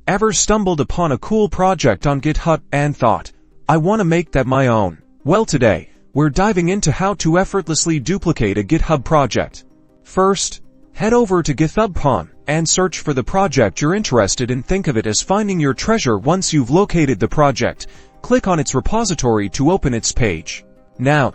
Ever stumbled upon a cool project on GitHub and thought, I want to make that my own? Well, today, we're diving into how to effortlessly duplicate a GitHub project. First, head over to Github and search for the project you're interested in. Think of it as finding your treasure. Once you've located the project, click on its repository to open its page. Now,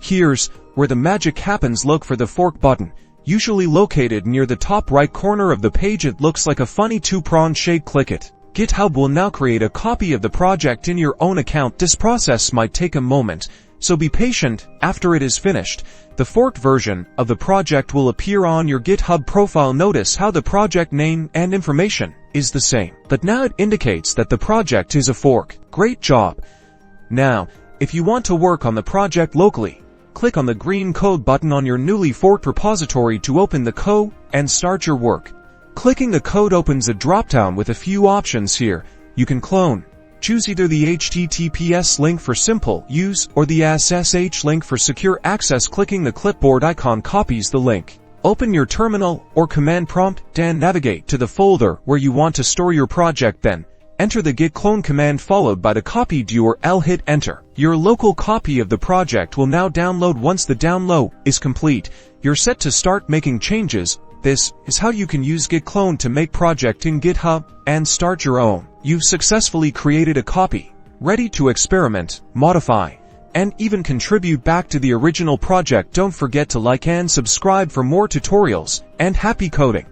here's where the magic happens. Look for the fork button, usually located near the top right corner of the page. It looks like a funny two-pronged shape. Click it. GitHub will now create a copy of the project in your own account. This process might take a moment, so be patient. After it is finished, the forked version of the project will appear on your GitHub profile. Notice how the project name and information is the same, but now it indicates that the project is a fork. Great job! Now, if you want to work on the project locally, click on the green code button on your newly forked repository to open the code and start your work. Clicking the code opens a drop-down with a few options here. You can clone. Choose either the HTTPS link for simple use or the SSH link for secure access. Clicking the clipboard icon copies the link. Open your terminal or command prompt, then navigate to the folder where you want to store your project. Then, enter the git clone command followed by the copied URL. Hit enter. Your local copy of the project will now download. Once the download is complete, you're set to start making changes. This is how you can use Git Clone to make project in GitHub and start your own. You've successfully created a copy, ready to experiment, modify, and even contribute back to the original project. Don't forget to like and subscribe for more tutorials, and happy coding!